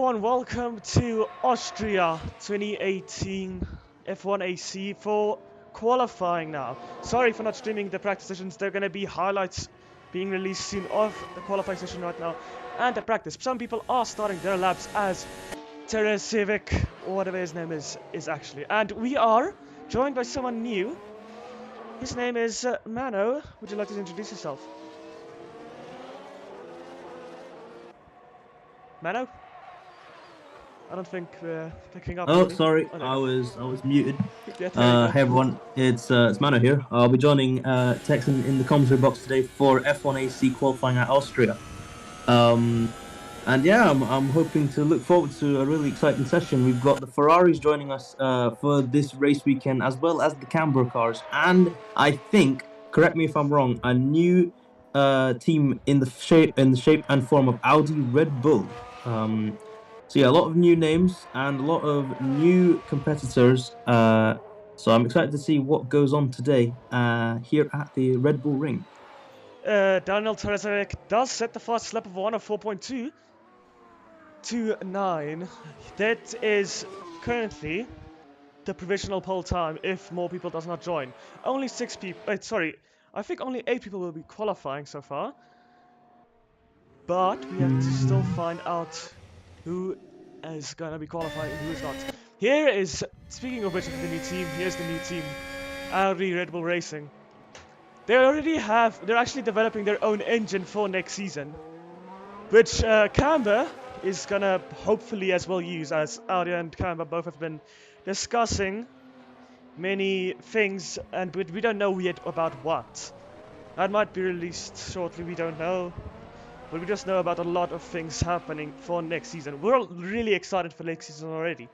everyone, welcome to Austria 2018 F1AC for qualifying now. Sorry for not streaming the practice sessions, there are going to be highlights being released soon of the qualifying session right now and the practice. Some people are starting their laps as Teresevic, or whatever his name is actually. And we are joined by someone new. His name is Mano. Would you like to introduce yourself? Mano? I don't think we're picking up. Oh, Really. sorry, Oh, there I you was muted. go. Yeah, there you go. Hey everyone, it's Mano here. I'll be joining Texan in the commentary box today for F1AC qualifying at Austria. Um, and yeah, I'm hoping to look forward to a really exciting session. We've got the Ferraris joining us for this race weekend, as well as the Canberra cars, and I think, correct me if I'm wrong, a new team in the shape and form of Audi Red Bull. So yeah, a lot of new names and a lot of new competitors. So I'm excited to see what goes on today here at the Red Bull Ring. Daniel Teresarik does set the fastest lap of 104.229. That is currently the provisional poll time if more people does not join. Only 6 people, sorry, I think only 8 people will be qualifying so far. But we have to still find out who is gonna be qualifying and who is not. Here is, speaking of which, the new team, here's the new team, Audi Red Bull Racing. They're actually developing their own engine for next season, which Canberra is gonna hopefully as well use, as Audi and Canberra both have been discussing many things, and we don't know yet about what. That might be released shortly, we don't know. But we just know about a lot of things happening for next season. We're all really excited for next season already.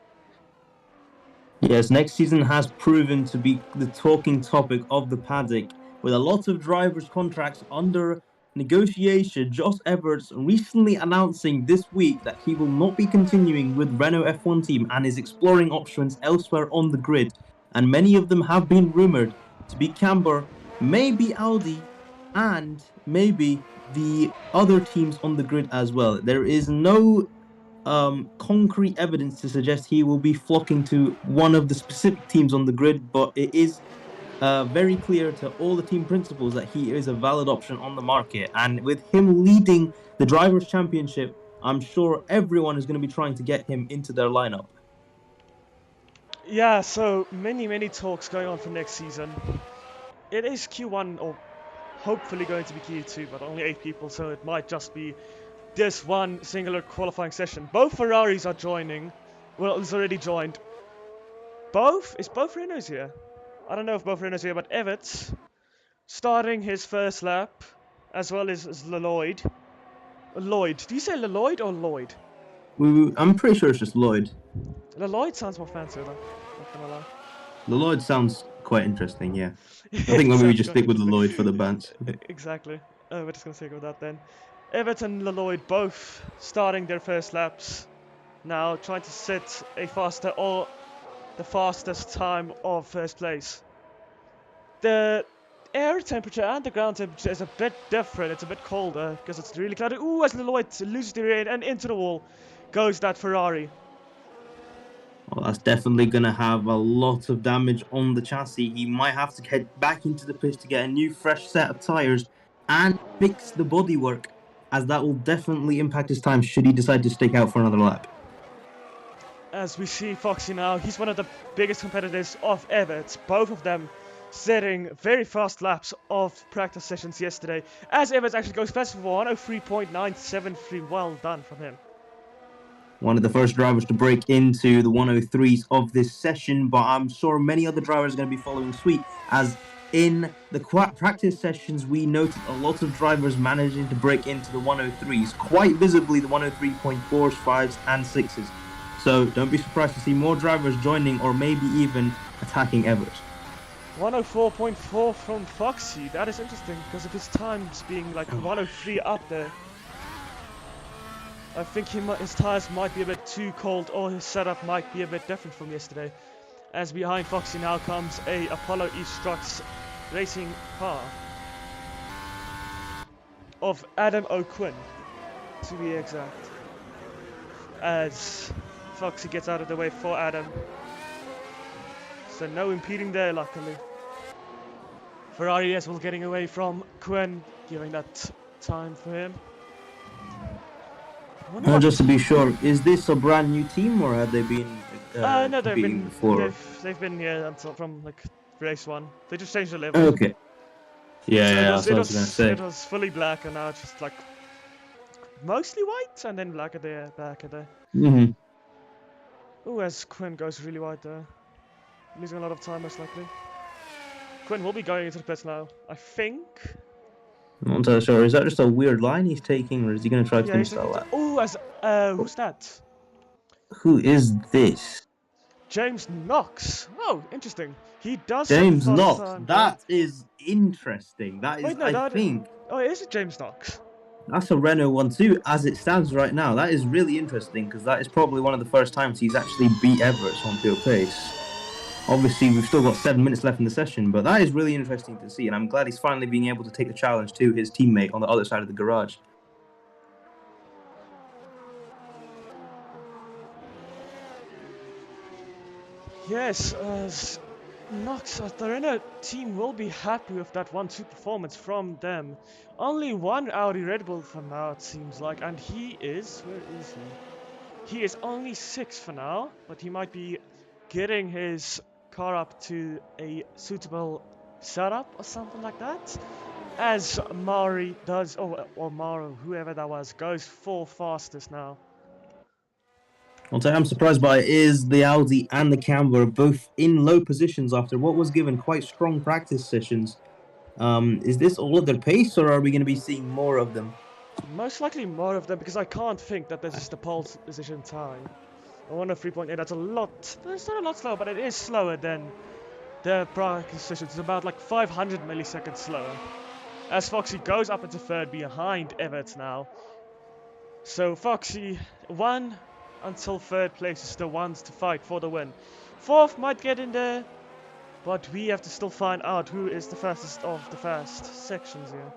Yes, next season has proven to be the talking topic of the paddock, with a lot of drivers' contracts under negotiation. Josh Everts recently announcing this week that he will not be continuing with Renault F1 team and is exploring options elsewhere on the grid. And many of them have been rumored to be Camber, maybe Audi, and maybe the other teams on the grid as well. There is no concrete evidence to suggest he will be flocking to one of the specific teams on the grid, but it is very clear to all the team principals that he is a valid option on the market. And with him leading the Drivers' Championship, I'm sure everyone is going to be trying to get him into their lineup. Yeah, so many talks going on for next season. It is Q1, or hopefully going to be Q2, but only 8 people, so it might just be this one singular qualifying session. Both Ferraris are joining. Well, it's already joined. Is both Renaults here? I don't know if both Renaults here, but Everts starting his first lap, as well as Lloyd. Lloyd. Do you say Lloyd or Lloyd? I'm pretty sure it's just Lloyd. Lloyd sounds more fancy though. Not gonna lie. Lloyd sounds quite interesting, yeah. I think maybe we just stick with Lloyd for the bands. Exactly. We're just gonna stick with that then. Everett and Lloyd both starting their first laps now, trying to set a faster or the fastest time of first place. The air temperature and the ground temperature is a bit different. It's a bit colder because it's really cloudy. Ooh, as Lloyd loses the rein and into the wall goes that Ferrari. Well, that's definitely going to have a lot of damage on the chassis. He might have to head back into the pit to get a new fresh set of tyres and fix the bodywork, as that will definitely impact his time should he decide to stick out for another lap. As we see Foxy now, he's one of the biggest competitors of Everts. Both of them setting very fast laps of practice sessions yesterday. As Everts actually goes fast for 103.973. Well done from him. One of the first drivers to break into the 103s of this session, but I'm sure many other drivers are going to be following suit, as in the practice sessions we noted a lot of drivers managing to break into the 103s, quite visibly the 103.4s, 5s and 6s. So don't be surprised to see more drivers joining or maybe even attacking Everts. 104.4 from Foxy. That is interesting because of his times being like 103 up there. I think his tires might be a bit too cold, or his setup might be a bit different from yesterday. As behind Foxy now comes a Apollo E-Struts racing car of Adam O'Quinn, to be exact. as Foxy gets out of the way for Adam. So no impeding there, luckily. Ferrari as well getting away from Quinn, giving that time for him. I wonder Just to what. be sure, is this a brand new team or have they been No, competing before? they've been here until from like race 1. They just changed the level. Okay. Yeah, So yeah, that's what I was gonna it say. was fully black, and now it's just like mostly white, and then black at the back at the. Mm-hmm. Ooh, as Quinn goes really wide there, losing a lot of time most likely. Quinn will be going into the pits now, I think. I'm not entirely sure. Is that just a weird line he's taking, or is he gonna try to Yeah, he's finish that taking. lap? Oh, as who's that? Who is this? James Knox. Oh, interesting. He does set the James fastest Knox. time there. That is interesting. That is, Wait, no, I that. think, Oh, is it James Knox? that's a Renault 1-2 as it stands right now. That is really interesting because that is probably one of the first times he's actually beat Everts on pure pace. Obviously, we've still got 7 minutes left in the session, but that is really interesting to see, and I'm glad he's finally being able to take the challenge to his teammate on the other side of the garage. Yes, Knox, the Renault team will be happy with that 1-2 performance from them. Only one Audi Red Bull for now, it seems like, and he is. Where is he? He is only 6 for now, but he might be getting his car up to a suitable setup or something like that. As Mari does, or Maro, whoever that was, goes 4 fastest now. What I am surprised by is the Audi and the Camber both in low positions after what was given quite strong practice sessions. Is this all of their pace, or are we going to be seeing more of them? Most likely more of them, because I can't think that this is the pole position time. I wonder 3.8, that's a lot. It's not a lot slower, but it is slower than the practice sessions. It's about like 500 milliseconds slower. As Foxy goes up into third behind Everts now. So Foxy, 1 until third place is the ones to fight for the win. Fourth might get in there, but we have to still find out who is the fastest of the fast sections here.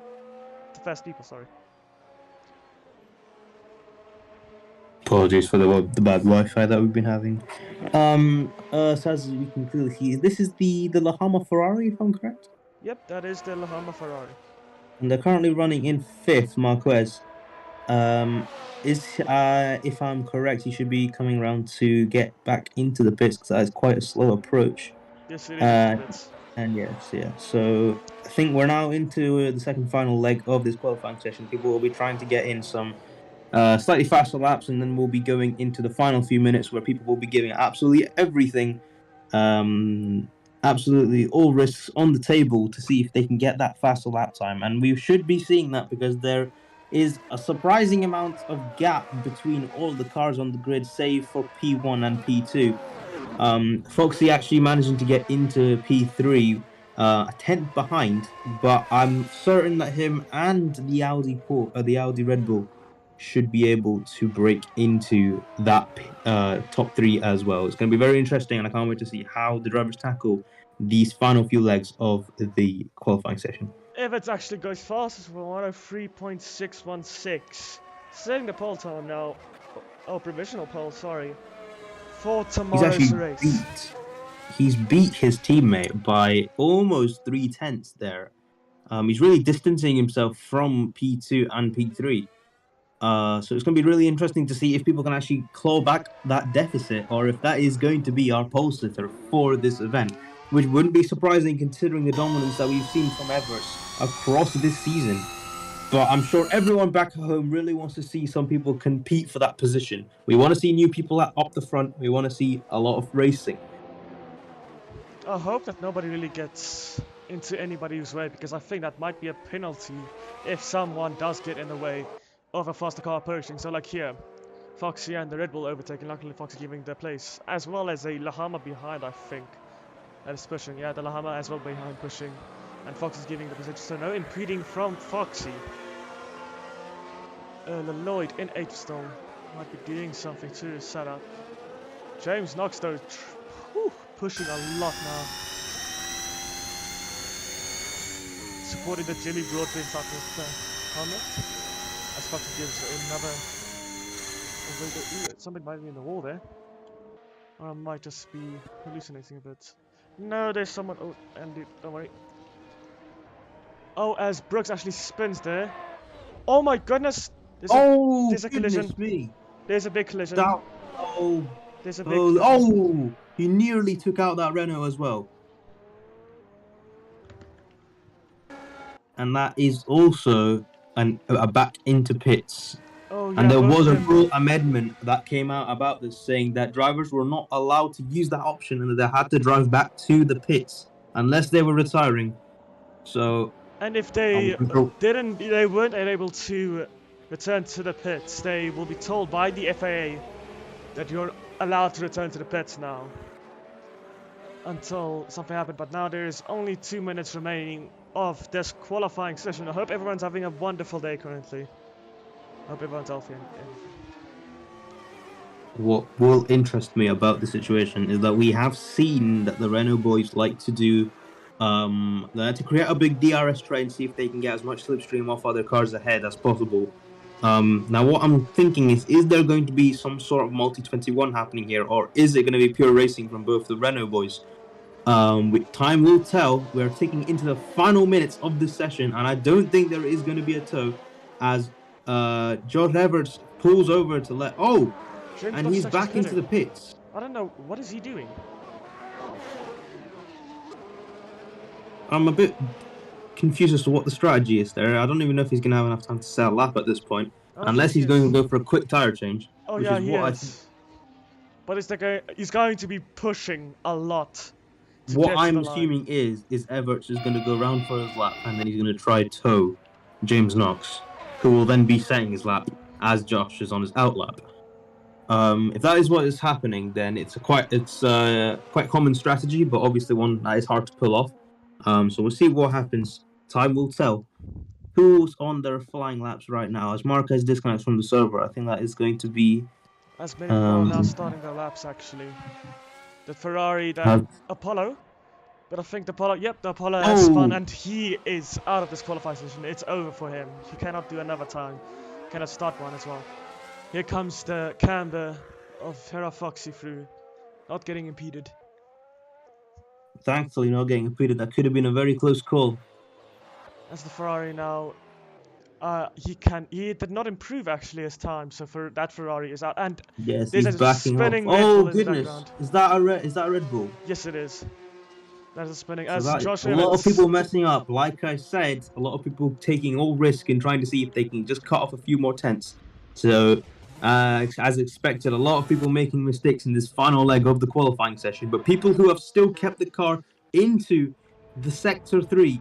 The fast people, sorry. Apologies for the bad Wi-Fi that we've been having. So as we can clearly see, this is the Lahama Ferrari, if I'm correct, Yep, that is the Lahama Ferrari. and they're currently running in fifth. Marquez. Is if I'm correct, he should be coming around to get back into the pits because that is quite a slow approach. Yes, it is into Uh, the pits. and yes, yeah. So I think we're now into the second final leg of this qualifying session. People will be trying to get in some slightly faster laps, and then we'll be going into the final few minutes where people will be giving absolutely everything, um, absolutely all risks on the table to see if they can get that faster lap time. And we should be seeing that because there is a surprising amount of gap between all the cars on the grid, save for P1 and P2. Foxy actually managing to get into P3, a tenth behind, but I'm certain that him and the Audi Red Bull should be able to break into that top 3 as well. It's going to be very interesting, and I can't wait to see how the drivers tackle these final few legs of the qualifying session. Everts actually goes fastest for 103.616. Setting the pole time now. Oh, provisional pole, sorry. For He's actually tomorrow's race. he's beat his teammate by almost 3/10 there. He's really distancing himself from P2 and P3. So it's going to be really interesting to see if people can actually claw back that deficit, or if that is going to be our pole sitter for this event, which wouldn't be surprising considering the dominance that we've seen from Everts across this season. But I'm sure everyone back home really wants to see some people compete for that position. We want to see new people up the front. We want to see a lot of racing. I hope that nobody really gets into anybody's way, because I think that might be a penalty if someone does get in the way of a faster car approaching. So like here, Foxy and the Red Bull overtaking, luckily Foxy giving their place, as well as a Lahama behind, I think. That is pushing, yeah, the Lahama as well behind pushing. And Foxy's giving the position, so no impeding from Foxy. Lloyd in 8th stall might be doing something to his setup. James Knox though, pushing a lot now. Supporting the Jimmy Broadbent type of helmet. As Foxy gives another. something might be in the wall there. Or I might just be hallucinating a bit. No, there's someone. Oh, Andy, don't worry. Oh, as Brooks actually spins there. Oh my goodness! Oh, There's a collision. goodness me. There's a big collision. That, oh, There's a big collision. oh, he nearly took out that Renault as well. And that is also a back into pits. Oh yeah, And there both was a of them. rule amendment that came out about this saying that drivers were not allowed to use that option and that they had to drive back to the pits unless they were retiring. So, And if they I'm- they weren't able to return to the pits, they will be told by the FAA that you're allowed to return to the pits now. Until something happened, but now there is only 2 minutes remaining of this qualifying session. I hope everyone's having a wonderful day currently. I hope everyone's healthy and everything. what will interest me about the situation is that we have seen that the Renault boys like to do they like to create a big DRS tray and see if they can get as much slipstream off other cars ahead as possible. Now what I'm thinking is there going to be some sort of multi-21 happening here, or is it going to be pure racing from both the Renault boys? Time will tell. We're taking into the final minutes of this session, and I don't think there is going to be a tow as George Everts pulls over to let. Oh, James and Knox he's is actually back into spinning. the pits. I don't know, what is he doing? I'm a bit confused as to what the strategy is there. I don't even know if he's going to have enough time to set a lap at this point, I don't unless think he's going to go for a quick tire change. Oh which yeah, is he what is. But he's going to be pushing a lot. What I'm assuming is Everts is going to go round for his lap and then he's going to try tow James Knox, who will then be setting his lap as Josh is on his out lap. If that is what is happening, then it's quite common strategy, but obviously one that is hard to pull off. So we'll see what happens. Time will tell. Who's on their flying laps right now? As Marquez disconnects from the server, I think that is going to be. As many people are now starting their laps actually. The Ferrari, then Apollo. But I think the Apollo has spun and he is out of this qualifying session. It's over for him. He cannot do another time. Cannot start one as well. Here comes the camber of Hera Foxy through. Not getting impeded. Thankfully not getting impeded. That could have been a very close call. As the Ferrari now, he did not improve actually his time, so for that Ferrari is out. And yes, there's he's a backing spinning off. Red Bull Oh goodness, in the background. is that a Red Bull? Yes, it is. That is spinning. So As Josh a lot of people messing up. Like I said, a lot of people taking all risk and trying to see if they can just cut off a few more tenths. So, as expected, a lot of people making mistakes in this final leg of the qualifying session. But people who have still kept the car into the Sector 3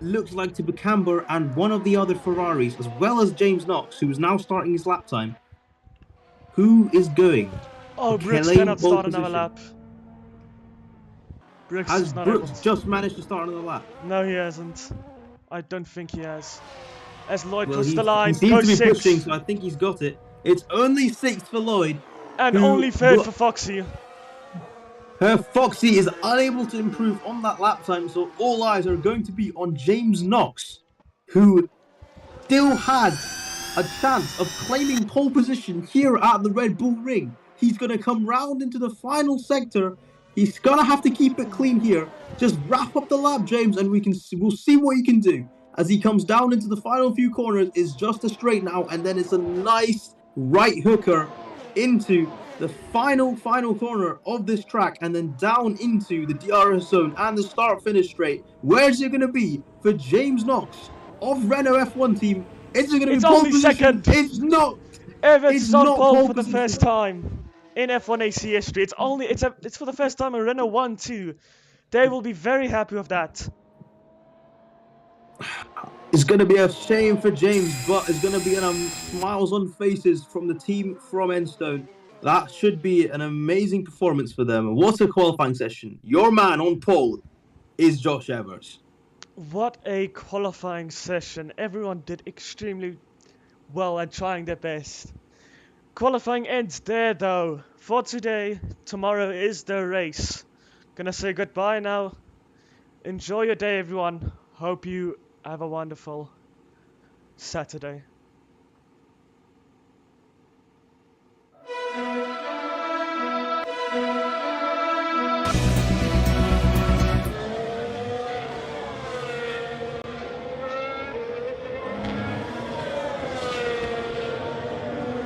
looks like to be Camber and one of the other Ferraris, as well as James Knox, who is now starting his lap time. Who is going? Oh, Brooks cannot start another lap. Brooks has Brooks just managed to start another lap? No, he hasn't. I don't think he has. As Lloyd pushes the line, he seems to be pushing, so I think he's got it. It's only 6th for Lloyd. And only 3rd for Foxy. Her Foxy is unable to improve on that lap time, so all eyes are going to be on James Knox, who still has a chance of claiming pole position here at the Red Bull Ring. He's going to come round into the final sector. He's going to have to keep it clean here. Just wrap up the lap, James, and we'll see what he can do. As he comes down into the final few corners, it's just a straight now, and then it's a nice right hooker into the final corner of this track, and then down into the DRS zone and the start-finish straight. Where's it going to be for James Knox of Renault F1 team? Is it going to be pole position? Second. It's not. Everts is on pole for the first time in F1AC history. It's for the first time in Renault 1 too. They will be very happy with that. It's going to be a shame for James, but it's going to be smiles on faces from the team from Enstone. That should be an amazing performance for them. What a qualifying session. Your man on pole is Josh Everts. What a qualifying session. Everyone did extremely well and trying their best. Qualifying ends there though. For today, tomorrow is the race. Gonna say goodbye now. Enjoy your day everyone. Hope you have a wonderful Saturday.